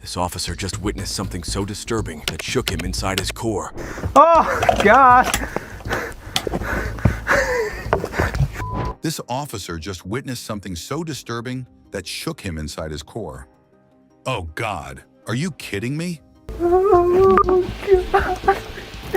This officer just witnessed something so disturbing that shook him inside his core. Oh, God. This officer just witnessed something so disturbing that shook him inside his core. Oh God, are you kidding me?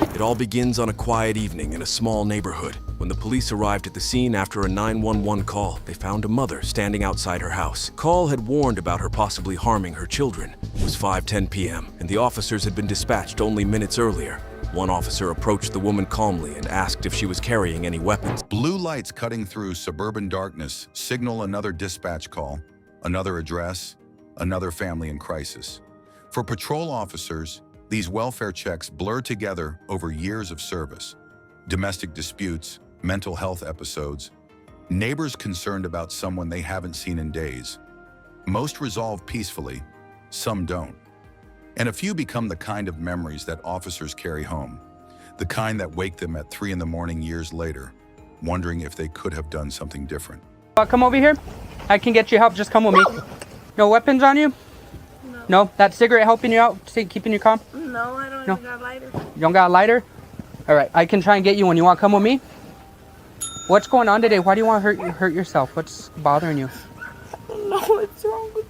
It all begins on a quiet evening in a small neighborhood. When the police arrived at the scene after a 911 call, they found a mother standing outside her house. Call had warned about her possibly harming her children. It was 5:10 p.m., and the officers had been dispatched only minutes earlier. One officer approached the woman calmly and asked if she was carrying any weapons. Blue lights cutting through suburban darkness signal another dispatch call, another address, another family in crisis. For patrol officers, these welfare checks blur together over years of service. Domestic disputes, mental health episodes, neighbors concerned about someone they haven't seen in days. Most resolve peacefully, some don't. And a few become the kind of memories that officers carry home, the kind that wake them at 3 in the morning years later, wondering if they could have done something different. Come over here. I can get you help. Just come with me. No weapons on you? No. No? That cigarette helping you out? Keeping you calm? No, I don't even got a lighter. You don't got a lighter? All right, I can try and get you one. You want to come with me? What's going on today? Why do you want to hurt yourself? What's bothering you? No, what's wrong with you?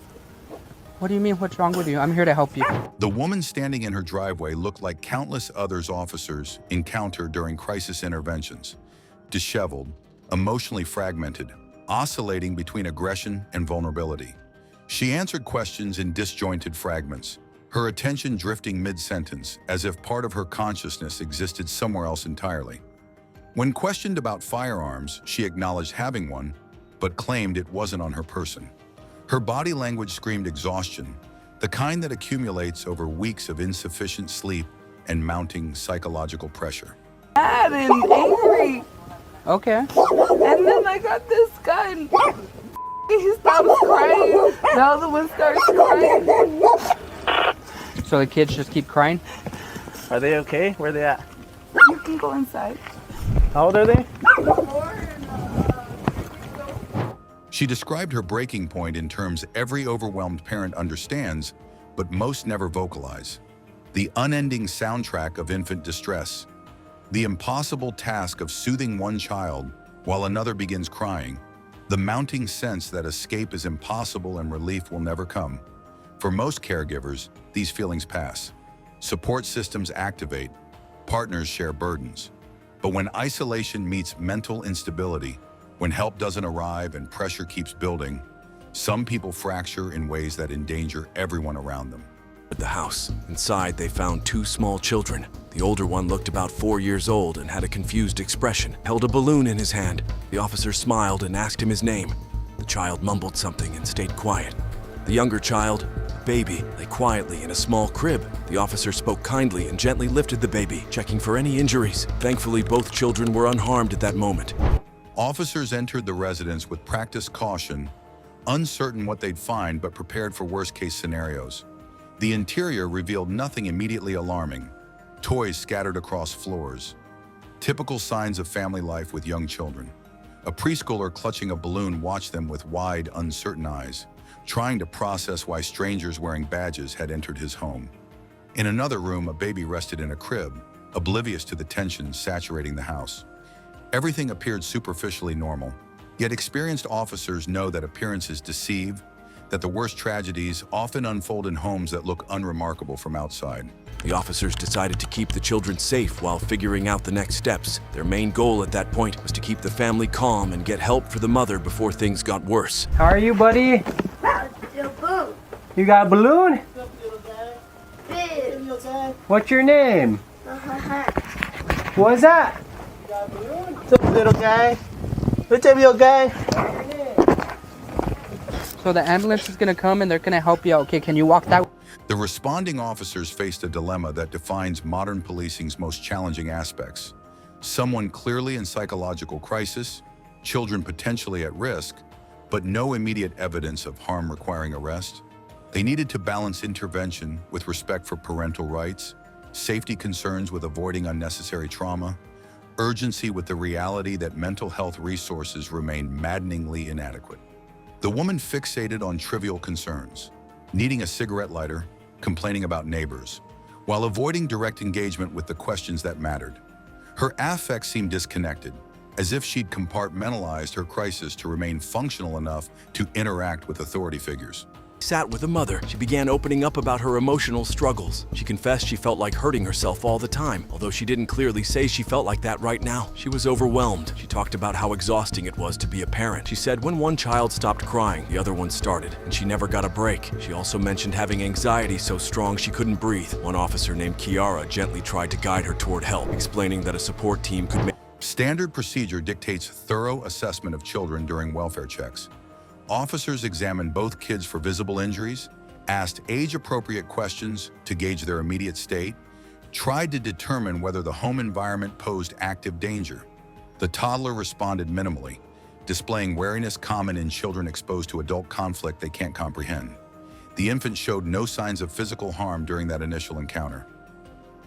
What do you mean, what's wrong with you? I'm here to help you. The woman standing in her driveway looked like countless others officers encounter during crisis interventions. Disheveled, emotionally fragmented, oscillating between aggression and vulnerability. She answered questions in disjointed fragments, her attention drifting mid-sentence as if part of her consciousness existed somewhere else entirely. When questioned about firearms, she acknowledged having one, but claimed it wasn't on her person. Her body language screamed exhaustion, the kind that accumulates over weeks of insufficient sleep and mounting psychological pressure. Mad and angry. Okay. And then I got this guy and he stops crying. The other one starts crying. So the kids just keep crying? Are they okay? Where are they at? You can go inside. How old are they? She described her breaking point in terms every overwhelmed parent understands, but most never vocalize. The unending soundtrack of infant distress. The impossible task of soothing one child while another begins crying. The mounting sense that escape is impossible and relief will never come. For most caregivers, these feelings pass. Support systems activate, partners share burdens. But when isolation meets mental instability, when help doesn't arrive and pressure keeps building, some people fracture in ways that endanger everyone around them. At the house, inside they found two small children. The older one looked about 4 years old and had a confused expression, held a balloon in his hand. The officer smiled and asked him his name. The child mumbled something and stayed quiet. The younger child, a baby, lay quietly in a small crib. The officer spoke kindly and gently lifted the baby, checking for any injuries. Thankfully, both children were unharmed at that moment. Officers entered the residence with practiced caution, uncertain what they'd find but prepared for worst-case scenarios. The interior revealed nothing immediately alarming. Toys scattered across floors. Typical signs of family life with young children. A preschooler clutching a balloon watched them with wide, uncertain eyes, trying to process why strangers wearing badges had entered his home. In another room, a baby rested in a crib, oblivious to the tension saturating the house. Everything appeared superficially normal, yet experienced officers know that appearances deceive, that the worst tragedies often unfold in homes that look unremarkable from outside. The officers decided to keep the children safe while figuring out the next steps. Their main goal at that point was to keep the family calm and get help for the mother before things got worse. How are you, buddy? You got a balloon? What's your name? What's that? What's up, little guy? What's up, little guy? So the ambulance is gonna come and they're gonna help you out. Okay, can you walk that way? The responding officers faced a dilemma that defines modern policing's most challenging aspects. Someone clearly in psychological crisis, children potentially at risk, but no immediate evidence of harm requiring arrest. They needed to balance intervention with respect for parental rights, safety concerns with avoiding unnecessary trauma, urgency with the reality that mental health resources remain maddeningly inadequate. The woman fixated on trivial concerns, needing a cigarette lighter, complaining about neighbors, while avoiding direct engagement with the questions that mattered. Her affect seemed disconnected, as if she'd compartmentalized her crisis to remain functional enough to interact with authority figures. Sat with the mother. She began opening up about her emotional struggles. She confessed she felt like hurting herself all the time, although she didn't clearly say she felt like that right now. She was overwhelmed. She talked about how exhausting it was to be a parent. She said when one child stopped crying, the other one started, and she never got a break. She also mentioned having anxiety so strong she couldn't breathe. One officer named Kiara gently tried to guide her toward help, explaining that a support team could make. Standard procedure dictates thorough assessment of children during welfare checks. Officers examined both kids for visible injuries, asked age-appropriate questions to gauge their immediate state, tried to determine whether the home environment posed active danger. The toddler responded minimally, displaying wariness common in children exposed to adult conflict they can't comprehend. The infant showed no signs of physical harm during that initial encounter.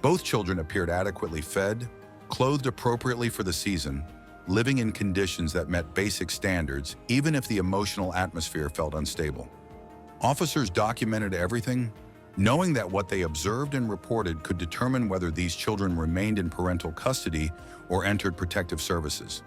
Both children appeared adequately fed, clothed appropriately for the season, living in conditions that met basic standards, even if the emotional atmosphere felt unstable. Officers documented everything, knowing that what they observed and reported could determine whether these children remained in parental custody or entered protective services.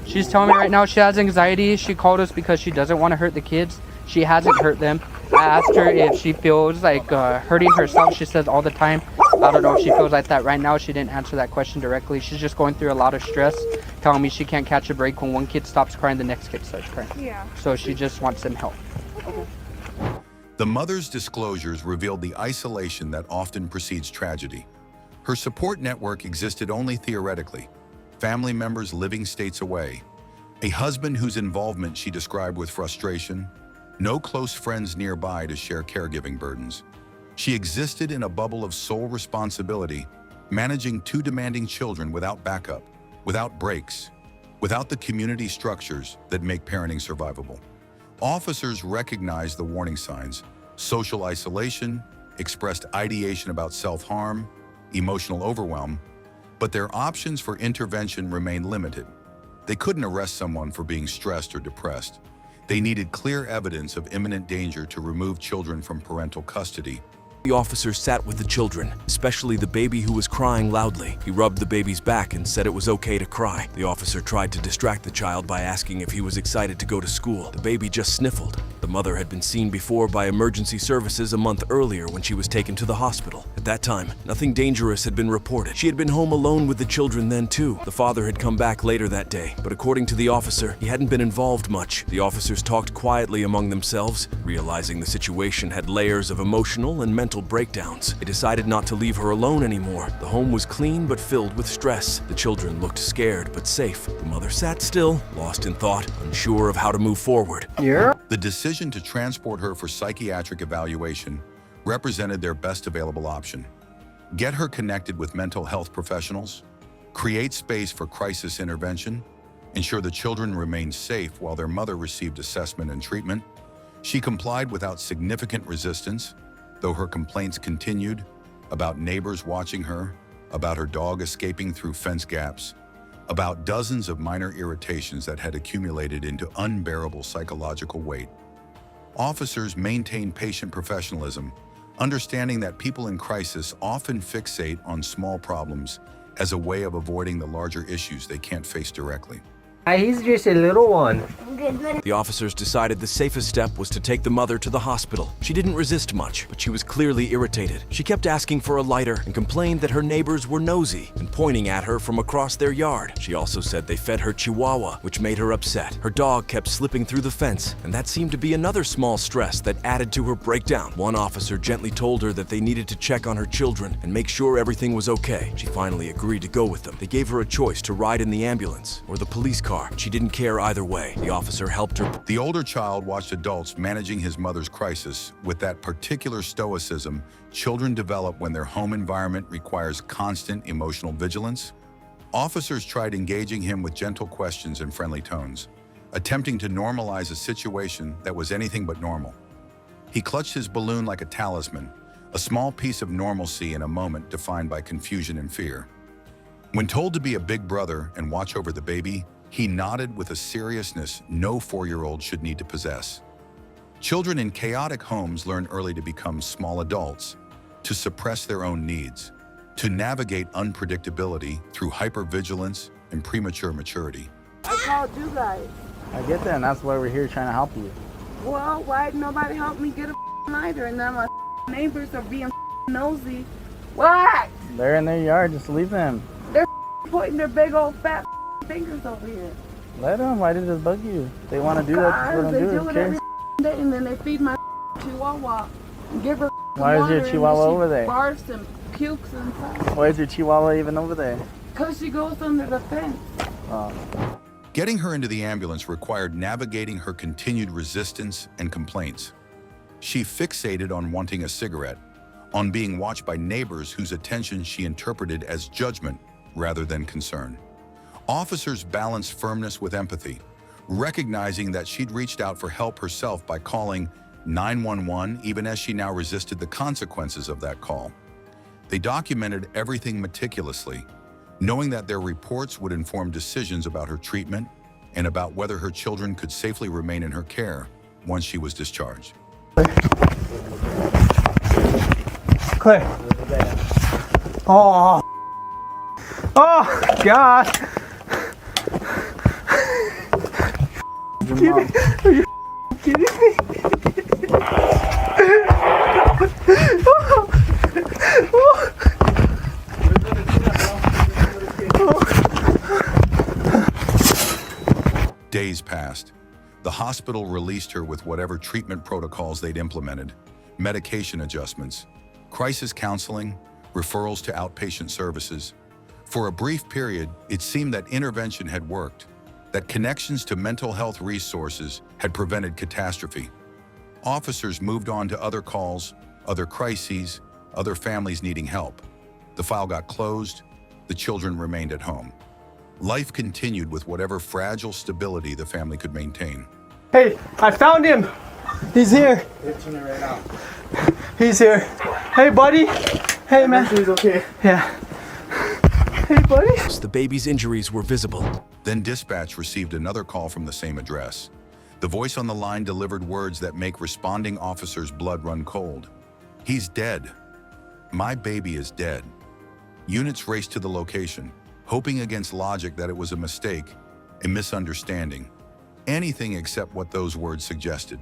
She's telling me right now she has anxiety. She called us because she doesn't want to hurt the kids. She hasn't hurt them. I asked her if she feels like hurting herself. She says all the time. I don't know if she feels like that right now. She didn't answer that question directly. She's just going through a lot of stress, telling me she can't catch a break. When one kid stops crying, the next kid starts crying. Yeah. So she just wants some help. The mother's disclosures revealed the isolation that often precedes tragedy. Her support network existed only theoretically, family members living states away, a husband whose involvement she described with frustration, no close friends nearby to share caregiving burdens. She existed in a bubble of sole responsibility, managing two demanding children without backup, without breaks, without the community structures that make parenting survivable. Officers recognized the warning signs: social isolation, expressed ideation about self-harm, emotional overwhelm, but their options for intervention remained limited. They couldn't arrest someone for being stressed or depressed. They needed clear evidence of imminent danger to remove children from parental custody. The officer sat with the children, especially the baby who was crying loudly. He rubbed the baby's back and said it was okay to cry. The officer tried to distract the child by asking if he was excited to go to school. The baby just sniffled. The mother had been seen before by emergency services a month earlier when she was taken to the hospital. At that time, nothing dangerous had been reported. She had been home alone with the children then too. The father had come back later that day, but according to the officer, he hadn't been involved much. The officers talked quietly among themselves, realizing the situation had layers of emotional and mental breakdowns. They decided not to leave her alone anymore. The home was clean but filled with stress. The children looked scared but safe. The mother sat still, lost in thought, unsure of how to move forward. The decision to transport her for psychiatric evaluation represented their best available option. Get her connected with mental health professionals, create space for crisis intervention, ensure the children remained safe while their mother received assessment and treatment. She complied without significant resistance, though her complaints continued about neighbors watching her, about her dog escaping through fence gaps, about dozens of minor irritations that had accumulated into unbearable psychological weight. Officers maintained patient professionalism, understanding that people in crisis often fixate on small problems as a way of avoiding the larger issues they can't face directly. He's just a little one. The officers decided the safest step was to take the mother to the hospital. She didn't resist much, but she was clearly irritated. She kept asking for a lighter and complained that her neighbors were nosy and pointing at her from across their yard. She also said they fed her chihuahua, which made her upset. Her dog kept slipping through the fence, and that seemed to be another small stress that added to her breakdown. One officer gently told her that they needed to check on her children and make sure everything was okay. She finally agreed to go with them. They gave her a choice to ride in the ambulance or the police car. She didn't care either way. The officer helped her. The older child watched adults managing his mother's crisis with that particular stoicism children develop when their home environment requires constant emotional vigilance. Officers tried engaging him with gentle questions and friendly tones, attempting to normalize a situation that was anything but normal. He clutched his balloon like a talisman, a small piece of normalcy in a moment defined by confusion and fear. When told to be a big brother and watch over the baby, he nodded with a seriousness no 4-year-old should need to possess. Children in chaotic homes learn early to become small adults, to suppress their own needs, to navigate unpredictability through hypervigilance and premature maturity. I called you guys. I get that, and that's why we're here trying to help you. Well, why nobody help me get a lighter? And now my neighbors are being nosy. What? They're in their yard, just leave them. They're pointing their big old fat fingers over here. Let them, why did this bug you? They want to do that, just let them They do do it. it every day, and then they feed my chihuahua. And give her Why is water, your and then chihuahua she over there? barfs and pukes inside. Why is your chihuahua even over there? Because she goes under the fence. Oh. Getting her into the ambulance required navigating her continued resistance and complaints. She fixated on wanting a cigarette, on being watched by neighbors whose attention she interpreted as judgment rather than concern. Officers balanced firmness with empathy, recognizing that she'd reached out for help herself by calling 911 even as she now resisted the consequences of that call. They documented everything meticulously, knowing that their reports would inform decisions about her treatment and about whether her children could safely remain in her care once she was discharged. Claire. Oh. Oh, God. Are you kidding me? Days passed. The hospital released her with whatever treatment protocols they'd implemented, medication adjustments, crisis counseling, referrals to outpatient services. For a brief period, it seemed that intervention had worked, that connections to mental health resources had prevented catastrophe. Officers moved on to other calls, other crises, other families needing help. The file got closed, the children remained at home. Life continued with whatever fragile stability the family could maintain. Hey, I found him. He's here. He's here. Hey, buddy. Hey, man. He's okay. Yeah. Hey, buddy. The baby's injuries were visible. Then dispatch received another call from the same address. The voice on the line delivered words that make responding officers' blood run cold. He's dead. My baby is dead. Units raced to the location, hoping against logic that it was a mistake, a misunderstanding, anything except what those words suggested.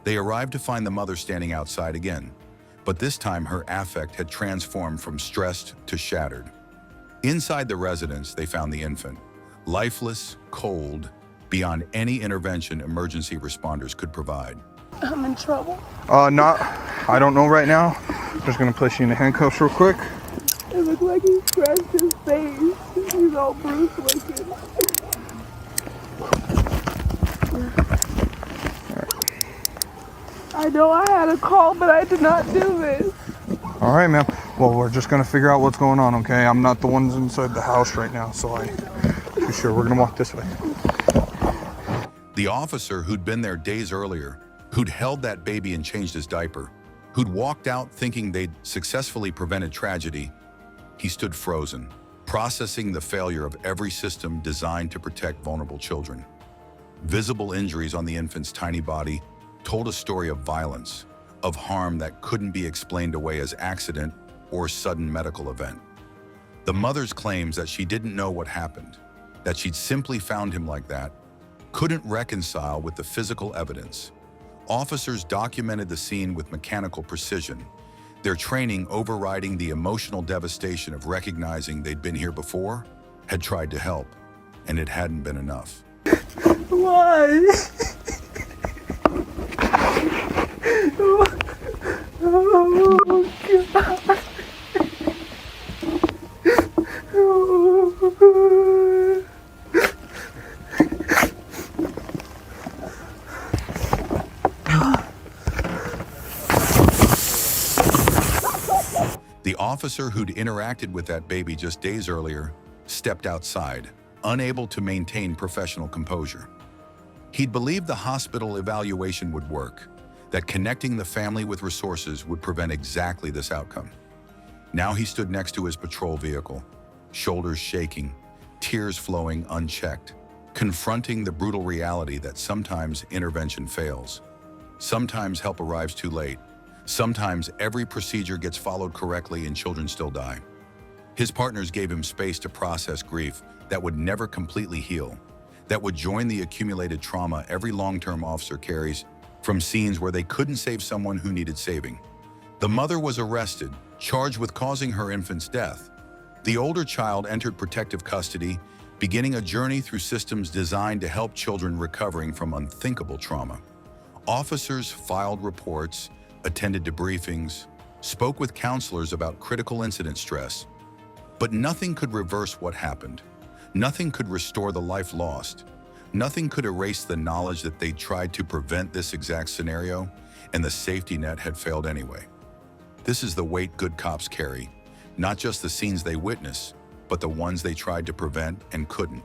They arrived to find the mother standing outside again, but this time her affect had transformed from stressed to shattered. Inside the residence, they found the infant, lifeless, cold, beyond any intervention emergency responders could provide. I'm in trouble. I don't know right now. Just gonna place you in the handcuffs real quick. It looks like he scratched his face. He's all bruised looking. I know I had a call, but I did not do this. All right, ma'am. Well, we're just gonna figure out what's going on, okay? I'm not the ones inside the house right now, so I'm too sure. We're gonna walk this way. The officer who'd been there days earlier, who'd held that baby and changed his diaper, who'd walked out thinking they'd successfully prevented tragedy, he stood frozen, processing the failure of every system designed to protect vulnerable children. Visible injuries on the infant's tiny body told a story of violence, of harm that couldn't be explained away as accident or sudden medical event. The mother's claims that she didn't know what happened, that she'd simply found him like that, couldn't reconcile with the physical evidence. Officers documented the scene with mechanical precision, their training overriding the emotional devastation of recognizing they'd been here before, had tried to help, and it hadn't been enough. Why? Oh, God. The officer who'd interacted with that baby just days earlier stepped outside, unable to maintain professional composure. He'd believed the hospital evaluation would work, that connecting the family with resources would prevent exactly this outcome. Now he stood next to his patrol vehicle, shoulders shaking, tears flowing unchecked, confronting the brutal reality that sometimes intervention fails. Sometimes help arrives too late. Sometimes every procedure gets followed correctly and children still die. His partners gave him space to process grief that would never completely heal, that would join the accumulated trauma every long-term officer carries from scenes where they couldn't save someone who needed saving. The mother was arrested, charged with causing her infant's death. The older child entered protective custody, beginning a journey through systems designed to help children recovering from unthinkable trauma. Officers filed reports, attended debriefings, spoke with counselors about critical incident stress. But nothing could reverse what happened. Nothing could restore the life lost. Nothing could erase the knowledge that they tried to prevent this exact scenario, and the safety net had failed anyway. This is the weight good cops carry, not just the scenes they witness, but the ones they tried to prevent and couldn't.